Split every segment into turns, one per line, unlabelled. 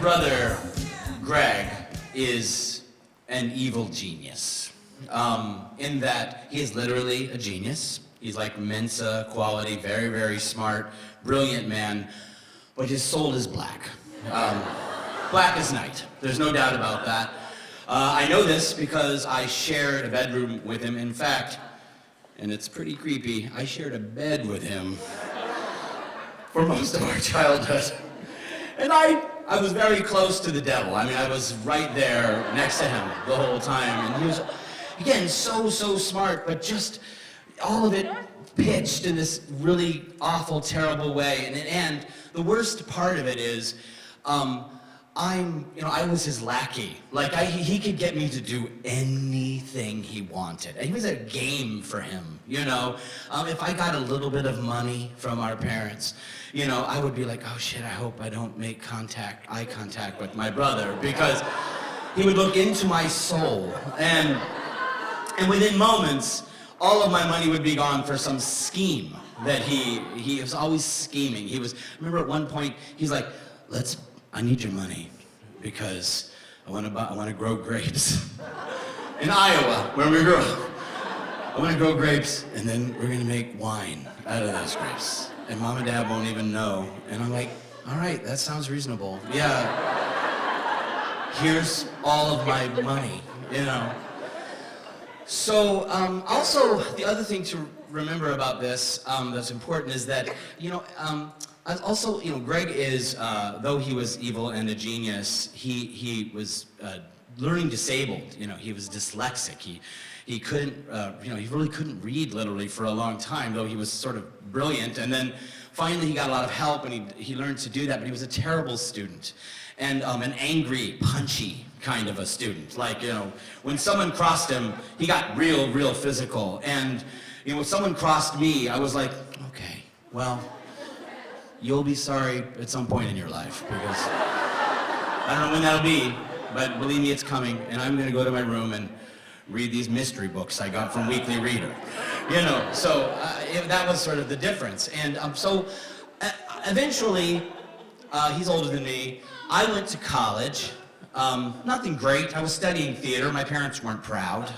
brother, Greg, is an evil genius. In that he is literally a genius. He's like Mensa quality, very, very smart, brilliant man, but his soul is black. Black as night. There's no doubt about that. I know this because I shared a bedroom with him. In fact, and it's pretty creepy, I shared a bed with him for most of our childhood. And I was very close to the devil. I mean, I was right there next to him the whole time. And he was, again, so smart, but just all of it pitched in this really awful, terrible way. And the worst part of it is, I was his lackey. Like, he could get me to do anything he wanted. It was a game for him, you know? If I got a little bit of money from our parents, you know, I would be like, oh shit, I hope I don't make eye contact with my brother, because he would look into my soul, and within moments, all of my money would be gone for some scheme that he was always scheming. I remember at one point, he's like, I need your money because I want to grow grapes in Iowa, where we grew up. I want to grow grapes, and then we're going to make wine out of those grapes. And Mom and Dad won't even know. And I'm like, all right, that sounds reasonable. Yeah. Here's all of my money, you know. So also, the other thing to remember about this that's important is that, you know, also, you know, Greg is, though he was evil and a genius, he was learning disabled. You know, he was dyslexic. He couldn't, you know, he really couldn't read literally for a long time, though he was sort of brilliant. And then finally he got a lot of help, and he learned to do that, but he was a terrible student. And an angry, punchy kind of a student. Like, you know, when someone crossed him, he got real physical. And, you know, when someone crossed me, I was like, okay, well, you'll be sorry at some point in your life, because I don't know when that'll be, but believe me, it's coming, and I'm gonna go to my room and read these mystery books I got from Weekly Reader. You know, so that was sort of the difference. And so eventually, he's older than me. I went to college. Nothing great. I was studying theater. My parents weren't proud.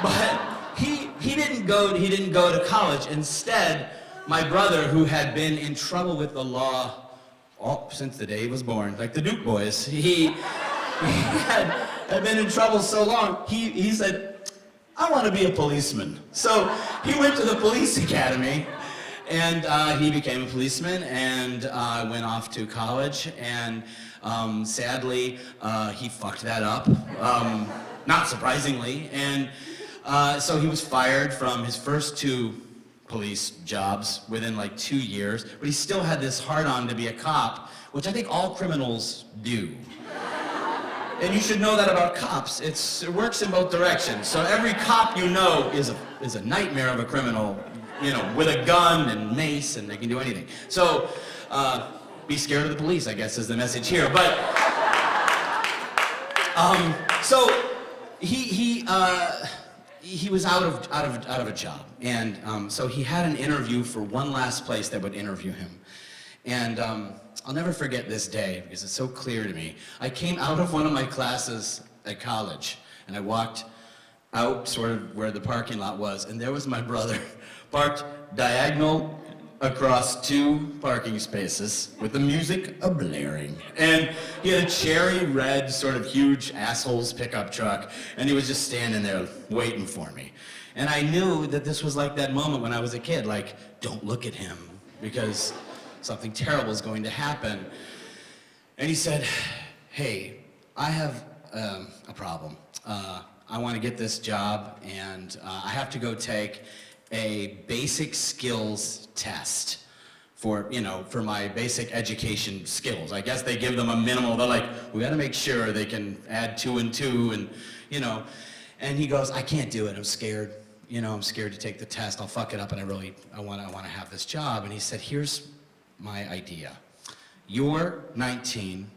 But he didn't go to college. Instead, my brother, who had been in trouble with the law since the day he was born, like the Duke boys, he had been in trouble so long, he said, I want to be a policeman. So he went to the police academy, and he became a policeman, and went off to college, and sadly, he fucked that up, not surprisingly, and so he was fired from his first 2 police jobs within like 2 years, but he still had this hard-on to be a cop, which I think all criminals do. And you should know that about cops. It works in both directions. So every cop you know is a nightmare of a criminal, you know, with a gun and mace, and they can do anything. So be scared of the police, I guess, is the message here. But so he was out of a job, and so he had an interview for one last place that would interview him, and I'll never forget this day because it's so clear to me. I came out of one of my classes at college, and I walked out sort of where the parking lot was, and there was my brother parked diagonal across 2 parking spaces with the music a-blaring. And he had a cherry red sort of huge assholes pickup truck, and he was just standing there waiting for me. And I knew that this was like that moment when I was a kid, like, don't look at him because something terrible is going to happen. And he said, hey, I have a problem. I want to get this job, and I have to go take a basic skills test for my basic education skills. I guess they give them a minimal. They're like, we got to make sure they can add 2 and 2, and you know. And he goes, I can't do it. I'm scared. You know, I'm scared to take the test. I'll fuck it up, and I want to have this job. And he said, here's my idea. You're 19,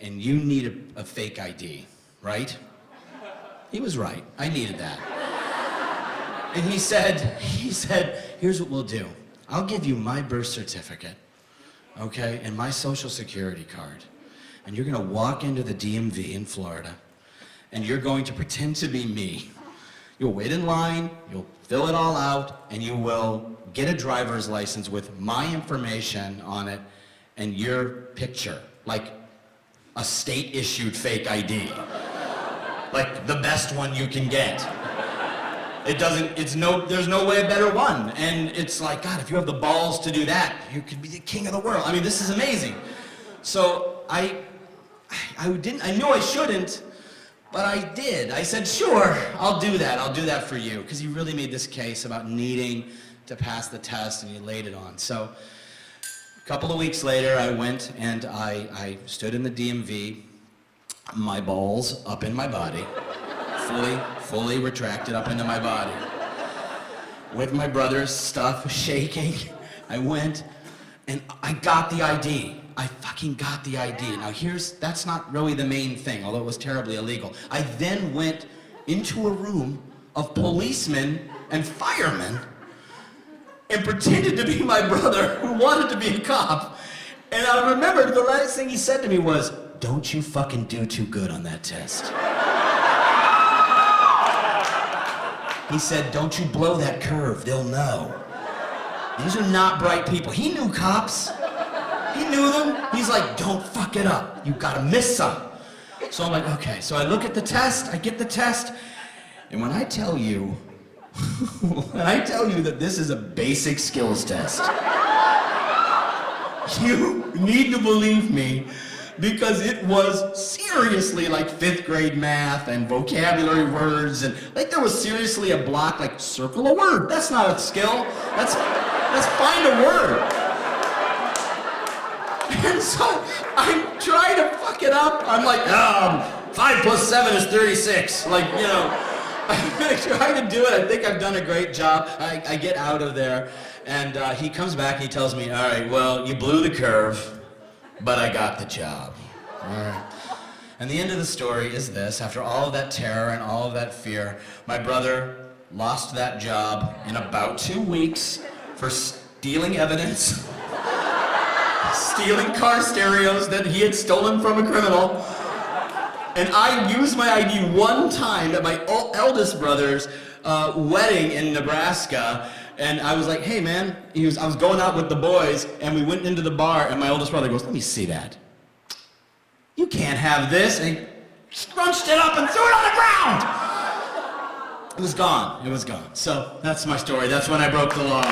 and you need a fake ID, right? He was right. I needed that. And he said, here's what we'll do. I'll give you my birth certificate, okay, and my social security card. and you're gonna walk into the DMV in Florida, and you're going to pretend to be me. You'll wait in line, you'll fill it all out, and you will get a driver's license with my information on it and your picture, like a state-issued fake ID. Like the best one you can get. There's no way a better one. And it's like, God, if you have the balls to do that, you could be the king of the world. I mean, this is amazing. So I knew I shouldn't, but I did. I said, sure, I'll do that for you. Because he really made this case about needing to pass the test, and he laid it on. So a couple of weeks later, I went and I stood in the DMV, my balls up in my body, fully retracted up into my body. With my brother's stuff shaking, I went and I got the ID. I fucking got the ID. Now that's not really the main thing, although it was terribly illegal. I then went into a room of policemen and firemen and pretended to be my brother who wanted to be a cop. And I remember the last thing he said to me was, "Don't you fucking do too good on that test." He said, "Don't you blow that curve, they'll know." These are not bright people. He knew cops. He knew them. He's like, "Don't fuck it up. You gotta miss some." So I'm like, okay. So I look at the test, I get the test, and when I tell you that this is a basic skills test, you need to believe me, because it was seriously like 5th grade math and vocabulary words, and like there was seriously a block like circle a word. That's not a skill. That's find a word. And so I'm trying to fuck it up. I'm like, 5 plus 7 is 36. Like, you know, I'm gonna try to do it. I think I've done a great job. I get out of there, and he comes back and he tells me, "All right, well, you blew the curve, but I got the job." All right. And the end of the story is this: after all of that terror and all of that fear, my brother lost that job in about 2 weeks for stealing evidence, stealing car stereos that he had stolen from a criminal. And I used my ID one time at my eldest brother's wedding in Nebraska. And I was like, "Hey man," I was going out with the boys, and we went into the bar, and my oldest brother goes, "Let me see that. You can't have this." And he scrunched it up and threw it on the ground. It was gone. It was gone. So that's my story. That's when I broke the law.